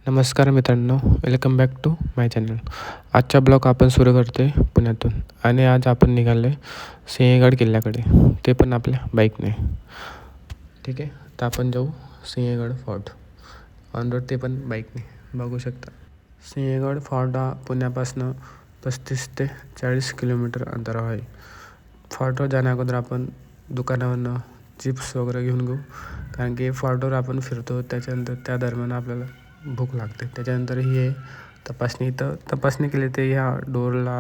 नमस्कार मित्रांनो, welcome back to my channel. आजचा ब्लॉग आपण सुरू करतोय पुण्यातून आणि आज आपण निघालो सिंहगड किल्ल्याकडे, ते पण आपल्या बाईकने. ठीक आहे, तर आपण जाऊ सिंहगड फोर्ट ऑन रोड, ते पण बाईकने. बघू शकता सिंहगड फोर्ट हा पुण्यापासून 35 ते 40 किलोमीटर अंतरावर आहे. फोर्टवर जाण्या अगोदर आपण दुकानावरनं चिप्स वगैरे घेऊन घेऊ, कारण की फोर्टवर आपण फिरतो त्याच्यानंतर त्या दरम्यान आपल्याला भूक लागते. त्याच्यानंतर ही आहे तपासणी. तर तपासणी केली तर ह्या डोरला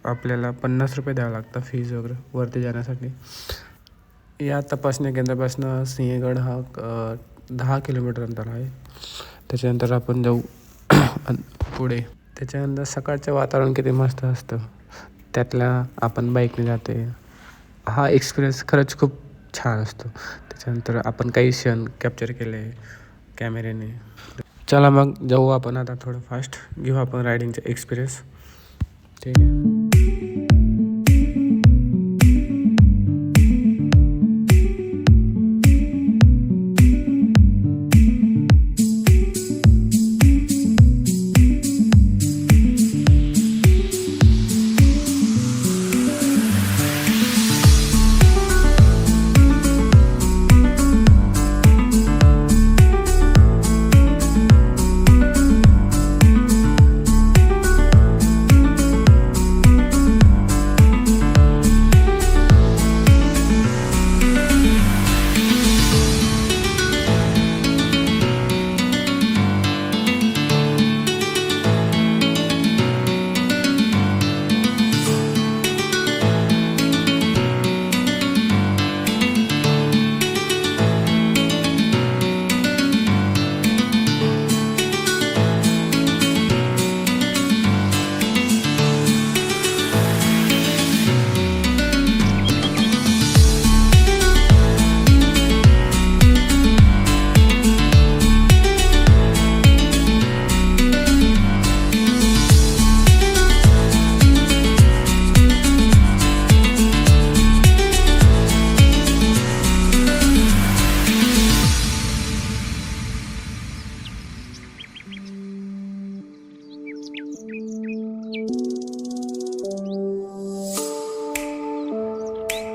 आपल्याला 50 रुपये द्यावं लागतं फीज वगैरे वरती जाण्यासाठी. या तपासणी केंद्रापासून सिंहगड हा 10 किलोमीटर अंतर आहे. त्याच्यानंतर आपण जाऊ पुढे. त्याच्यानंतर सकाळचं वातावरण किती मस्त असतं, त्यातल्या आपण बाईकने जाते. हा एक्सपिरियन्स खरंच खूप छान असतो. त्याच्यानंतर आपण काही क्षण कॅप्चर केले कॅमेऱ्याने. चला मग जाऊ आपण आता थोडं फास्ट घेऊ आपण रायडिंगचा एक्सपिरियन्स. ठीक आहे.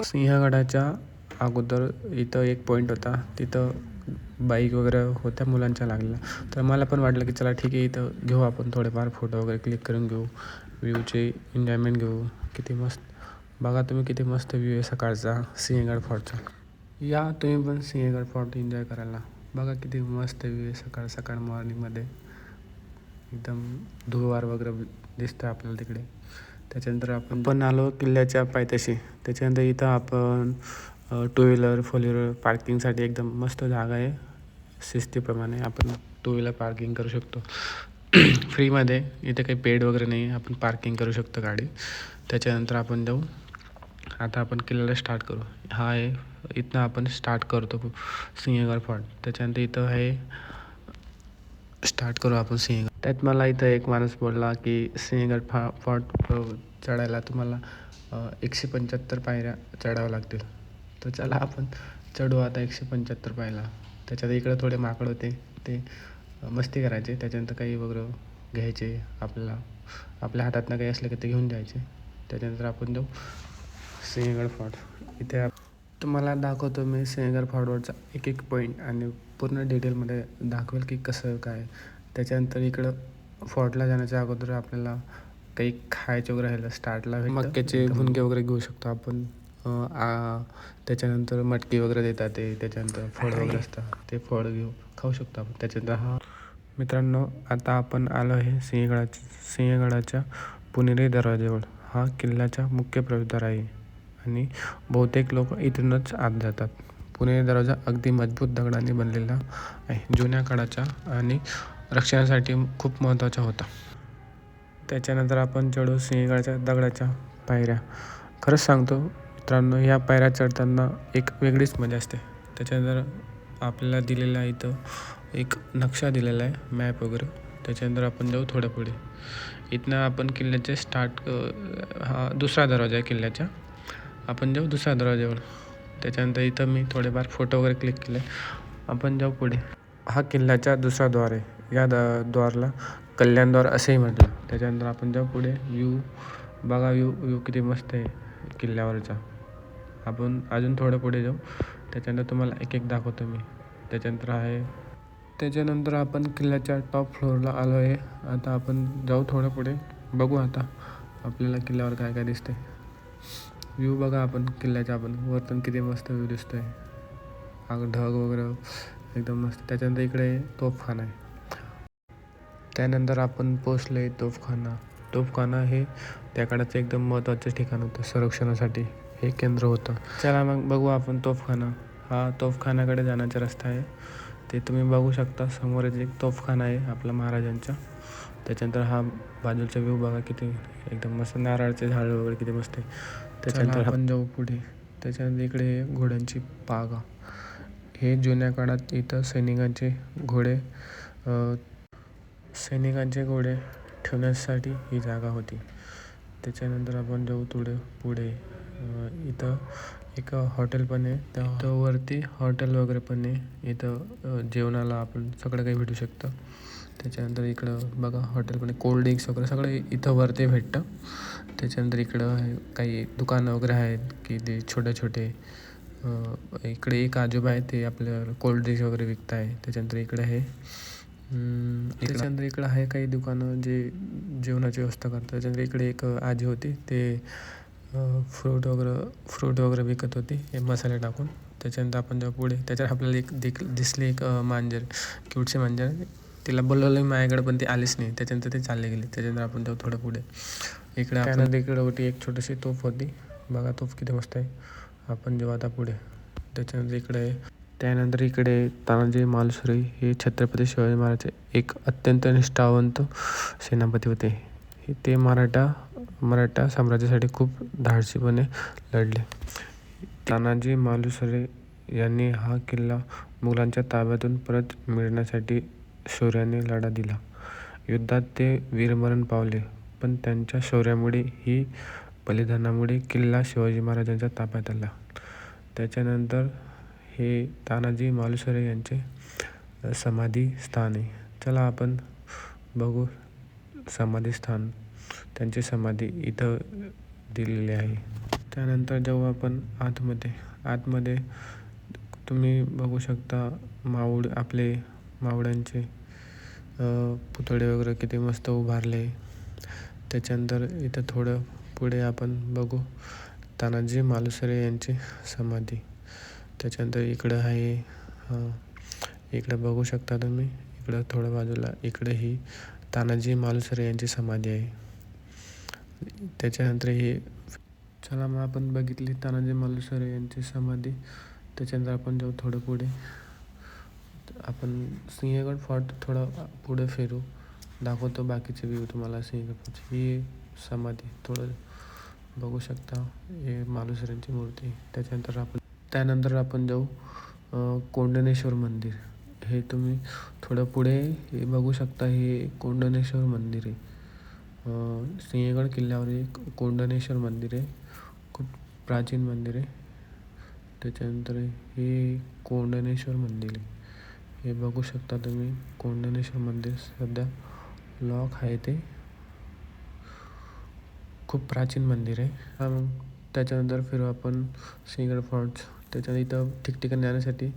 सिंहगडाच्या अगोदर इथं एक पॉईंट होता, तिथं बाईक वगैरे होत्या मुलांच्या लागलेल्या. तर मला पण वाटलं की चला ठीक आहे, इथं घेऊ आपण थोडेफार फोटो वगैरे क्लिक करून घेऊ, व्ह्यूचे एन्जॉयमेंट घेऊ. किती मस्त बघा तुम्ही, किती मस्त व्ह्यू आहे सकाळचा सिंहगड फोर्टचा. या तुम्ही पण सिंहगड फोर्ट एन्जॉय करायला. बघा किती मस्त व्ह्यू आहे सकाळ सकाळ मॉर्निंगमध्ये. एकदम धुवार वगैरे दिसतं आपल्याला तिकडे. त्याच्यानंतर आपण आलो किल्ल्याच्या पायथ्याशी. त्याच्यानंतर इथं आपण 2 व्हीलर 4 व्हीलर पार्किंगसाठी एकदम मस्त जागा आहे. शिस्तीप्रमाणे आपण 2 व्हीलर पार्किंग करू शकतो फ्रीमध्ये. इथे काही पेड वगैरे नाही, आपण पार्किंग करू शकतो गाडी. त्याच्यानंतर आपण जाऊ, आता आपण किल्ल्याला स्टार्ट करू. हा आहे, इथनं आपण स्टार्ट करतो सिंहगड फोर्ट. त्याच्यानंतर इथं आहे, स्टार्ट करू आपण सिंहगड. त्यात मला इथं एक माणूस बोलला की सिंहगड फोर्ट चढायला तुम्हाला 175 पायऱ्या चढावं लागतील. तर चला आपण चढू आता 175 पायऱ्या. त्याच्यात इकडं थोडे माकड होते, ते मस्ती करायचे. त्याच्यानंतर काही वगैरे घ्यायचे आपल्या हातातनं काही असलं की ते घेऊन जायचे. त्याच्यानंतर आपण जाऊ सिंहगड फोर्ट. इथे तुम्हाला दाखवतो मी सिंहगड फोर्टवरचा एक एक पॉईंट आणि पूर्ण डिटेलमध्ये दाखवेल की कसं काय. त्याच्यानंतर इकडं फोर्टला जाण्याच्या अगोदर आपल्याला काही खायचे वगैरे राहिलं स्टार्टला, मक्याचे भुणके वगैरे घेऊ शकतो आपण. त्याच्यानंतर मटकी वगैरे देतात ते. त्याच्यानंतर फळ वगैरे असतात, ते फळ खाऊ शकतो आपण. त्याच्यानंतर मित्रांनो, आता आपण आलो आहे सिंहगडाच्या पुणेरी दरवाज्यावर. हा किल्ल्याचा मुख्य प्रवेशद्वार आहे आणि बहुतेक लोक इथूनच आत जातात. पुणेरी दरवाजा अगदी मजबूत दगडाने बनलेला आहे. जुन्या काळाच्या आणि रक्षणासाठी खूप महत्त्वाचा होता. त्याच्यानंतर आपण चढू सिंहगडाच्या दगडाच्या पायऱ्या. खरंच सांगतो मित्रांनो, ह्या पायऱ्या चढताना एक वेगळीच मजा असते. त्याच्यानंतर आपल्याला दिलेला इथं एक नक्षा दिलेला आहे, मॅप वगैरे. त्याच्यानंतर आपण जाऊ थोड्या पुढे. इथनं आपण किल्ल्याचे हा दुसरा दरवाजा आहे किल्ल्याचा. आपण जाऊ दुसऱ्या दरवाज्यावर. त्याच्यानंतर इथं मी थोडेफार फोटो वगैरे क्लिक केले. आपण जाऊ पुढे. हा किल्ल्याचा दुसरा द्वार आहे. या द्वारला कल्याणद्वार असेही म्हटलं. त्याच्यानंतर आपण जाऊ पुढे. व्ह्यू बघा, व्ह्यू किती मस्त आहे किल्ल्यावरचा. आपण अजून थोडं पुढे जाऊ, त्याच्यानंतर तुम्हाला एक एक दाखवतो मी. त्याच्यानंतर आपण किल्ल्याच्या टॉप फ्लोअरला आलो आहे. आता आपण जाऊ थोडं पुढे, बघू आता आपल्याला किल्ल्यावर काय काय दिसते. व्ह्यू बघा आपण किल्ल्याच्या, आपण वरतून किती मस्त व्ह्यू दिसतो आहे. ढग वगैरे एकदम मस्त. त्याच्यानंतर इकडे तोफखाना आहे. त्यानंतर आपण पोचलो आहे तोफखाना हे त्या काळाचं एकदम महत्त्वाचं ठिकाण होतं. संरक्षणासाठी हे केंद्र होतं. चला मग बघू आपण तोफखाना. हा तोफखान्याकडे जाण्याचा रस्ता आहे. ते तुम्ही बघू शकता. समोरच एक तोफखाना आहे आपला महाराजांचा. त्याच्यानंतर हा बाजूचा व्ह्यू बघा किती एकदम मस्त. नारळाचे झाड वगैरे किती मस्त आहे. त्याच्यानंतर आपण जाऊ पुढे. त्याच्यानंतर इकडे घोड्यांची पागा. हे जुन्या काळात इथं सैनिकांचे घोडे ठेवण्यासाठी ही जागा होती. त्याच्यानंतर आपण जाऊ थोडं पुढे. इथं एक हॉटेल पण आहे. इथं वरती हॉटेल वगैरे पण आहे. इथं जेवणाला आपण सगळं काही भेटू शकतं. त्याच्यानंतर इकडं बघा हॉटेल पण आहे. कोल्ड ड्रिंक्स वगैरे सगळं इथं वरती भेटतं. त्याच्यानंतर इकडं काही दुकानं वगैरे आहेत की ते छोटे. इकडे एक आजोबा आहे, ते आपलं कोल्ड ड्रिंक्स वगैरे विकत आहे. त्याच्यानंतर इकडे आहे इकडं आहे काही दुकानं जे जेवणाची व्यवस्था करतात. त्याच्यानंतर इकडे एक आजी होती, ते फ्रूट वगैरे विकत होती हे मसाले टाकून. त्याच्यानंतर आपण जेव्हा पुढे, त्याच्यात आपल्याला दिसली एक मांजर, क्यूटची मांजर. तिला बोलवलं माझ्याकडे, पण ती आलीच नाही. त्याच्यानंतर ते चालले गेले. त्याच्यानंतर आपण जाऊ थोडं पुढे. इकडे होती एक छोटीशी तोफ होती. बघा तोफ किती मस्त आहे. आपण जेव्हा आता पुढे, त्यानंतर इकडे तानाजी मालुसरे हे छत्रपती शिवाजी महाराज एक अत्यंत निष्ठावंत सेनापती होते. ते मराठा साम्राज्यासाठी खूप धाडसीपणे लढले. तानाजी मालुसरे यांनी हा किल्ला मुघलांच्या ताब्यातून परत मिळण्यासाठी शौर्याने लढा दिला. युद्धात ते वीरमरण पावले, पण त्यांच्या शौर्यामुळे ही बलिदानामुळे किल्ला शिवाजी महाराजांच्या ताब्यात आला. त्याच्यानंतर हे तानाजी मालुसरे यांचे समाधी स्थान आहे. चला आपण बघू समाधी स्थान. त्यांची समाधी इथं दिलेली आहे. त्यानंतर जेव्हा आपण आतमध्ये तुम्ही बघू शकता आपले मावळ्यांचे पुतळे वगैरे किती मस्त उभारले. त्याच्यानंतर इथं थोडं पुढे आपण बघू तानाजी मालुसरे यांची समाधी. त्याच्यानंतर इकडं आहे, इकडं बघू शकता तुम्ही, इकडं थोडं बाजूला इकडे ही तानाजी मालुसरे यांची समाधी आहे. त्याच्यानंतर चला मग आपण बघितली तानाजी मालुसरे यांची समाधी. त्याच्यानंतर आपण जाऊ थोडं पुढे. आपण सिंहगड फोर्ट थोडं पुढे फिरू, दाखवतो बाकीचे व्ह्यू तुम्हाला. सिंहगड फोर्टची ही समाधी थोडं बघू शकता. हे मालुसऱ्यांची मूर्ती. त्यानंतर आपण जाऊ कोंडणेश्वर मंदिर. हे तुम्ही थोडं पुढे हे बघू शकता. हे कोंडणेश्वर मंदिर आहे. सिंहगड किल्ल्यावर एक कोंडणेश्वर मंदिर आहे. खूप प्राचीन मंदिर आहे. त्याच्यानंतर हे कोंडणेश्वर मंदिर आहे. हे बघू शकता तुम्ही. कोंडणेश्वर मंदिर सध्या लॉक आहे. ते खूप प्राचीन मंदिर आहे. मग त्याच्यानंतर फिरू आपण सिंहगड फोर्ट. त्याच्यानंतर इथं ठिकठिकाणी जाण्यासाठी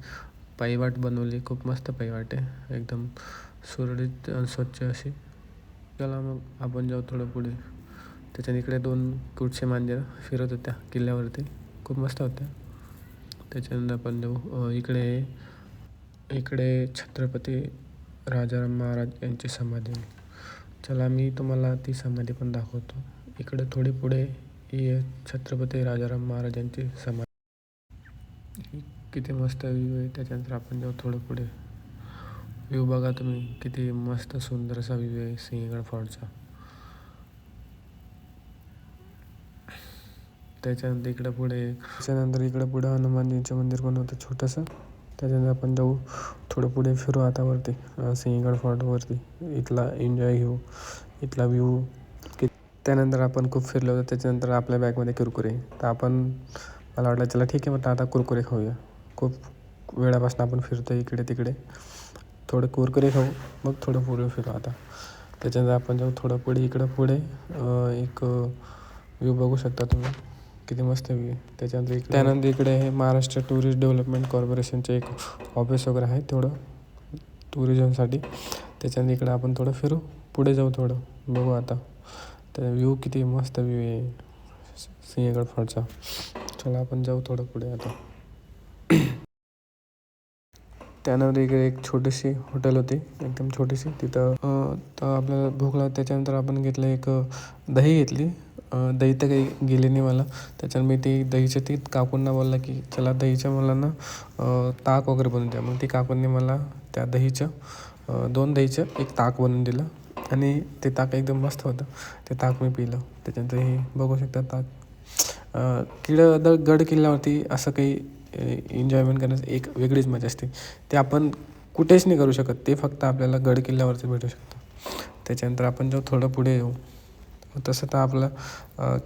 पायवाट बनवली. खूप मस्त पायवाट आहे, एकदम सुरळीत स्वच्छ अशी. चला मग आपण जाऊ थोडं पुढे. त्याच्याने इकडे 2 कुटचे मांजर फिरत होत्या किल्ल्यावरती, खूप मस्त होत्या. त्याच्यानंतर आपण जाऊ इकडे छत्रपती राजाराम महाराज यांची समाधी. चला मी तुम्हाला ती समाधी पण दाखवतो. इकडे थोडी पुढे ही छत्रपती राजाराम महाराज यांची समाधी. किती मस्त व्ह्यू आहे. त्याच्यानंतर आपण जाऊ थोडं पुढे. व्ह्यू बघा तुम्ही, किती मस्त सुंदर असा व्ह्यू आहे सिंहगड फोर्टचा. त्याच्यानंतर इकडे पुढे हनुमानजींचं मंदिर पण होतं छोटंसं. त्याच्यानंतर आपण जाऊ थोडं पुढे फिरू आता वरती सिंहगड फोर्टवरती. इथला एन्जॉय घेऊ, इथला व्ह्यू. त्यानंतर आपण खूप फिरलो होतो. त्याच्यानंतर आपल्या बॅगमध्ये कुरकुरे. तर मला वाटलं चला ठीक आहे, म्हटलं आता कुरकुरे खाऊया. खूप वेळापासून आपण फिरतो इकडे तिकडे. थोडं कुरकुरे खाऊ, मग थोडं पुढे फिरू आता. त्याच्यानंतर आपण जाऊ थोडं पुढे, इकडं पुढे एक व्ह्यू बघू शकता तुम्ही, किती मस्त व्ह्यू आहे. त्यानंतर इकडे हे महाराष्ट्र टुरिस्ट डेव्हलपमेंट कॉर्पोरेशनचे एक ऑफिस वगैरे आहे तेवढं टुरिझमसाठी. त्याच्यानंतर इकडं आपण थोडं फिरू, पुढे जाऊ थोडं, बघू आता. त्या व्ह्यू किती मस्त व्ह्यू आहे सिंहगड फोर्टचा. चला आपण जाऊ थोडं पुढे आता. त्यानंतर इकडे एक छोटीशी हॉटेल होती, एकदम छोटीशी. तिथं तर आपल्याला भूक लागली. त्याच्यानंतर आपण घेतलं एक दही घेतली. दही तर काही गेली नाही मला. त्याच्यानं मी ती दहीच्या ती काकूंना बोलला की चला दहीच्या मला ना ताक वगैरे बनवून द्या. मग ती काकूंनी मला त्या दहीचं 2 दहीचं 1 ताक बनवून दिलं आणि ते ताक एकदम मस्त होतं. ते ताक मी पिलं. त्याच्यानंतर हे बघू शकता ताक. गड किल्ल्यावरती असं काही एन्जॉयमेंट करण्याची एक वेगळीच मजा असते. ते आपण कुठेच नाही करू शकत. ते फक्त आपल्याला गड किल्ल्यावरती भेटू शकतं. त्याच्यानंतर आपण जेव्हा थोडं पुढे येऊ, तसं तर आपला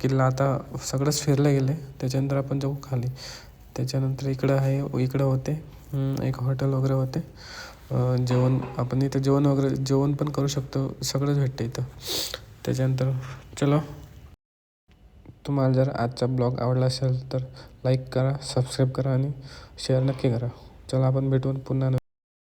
किल्ला आता सगळंच फिरलं गेलं आहे. त्याच्यानंतर आपण जाऊ खाली. त्याच्यानंतर इकडं होते एक हॉटेल वगैरे होते. जेवण आपण इथं जेवण पण करू शकतो. सगळंच भेटतं इथं. त्याच्यानंतर चलो, तुम्हाला जर आजचा ब्लॉग आवडला असेल तर लाईक करा, सबस्क्राईब करा आणि शेअर नक्की करा. चला आपण भेटू पुन्हा.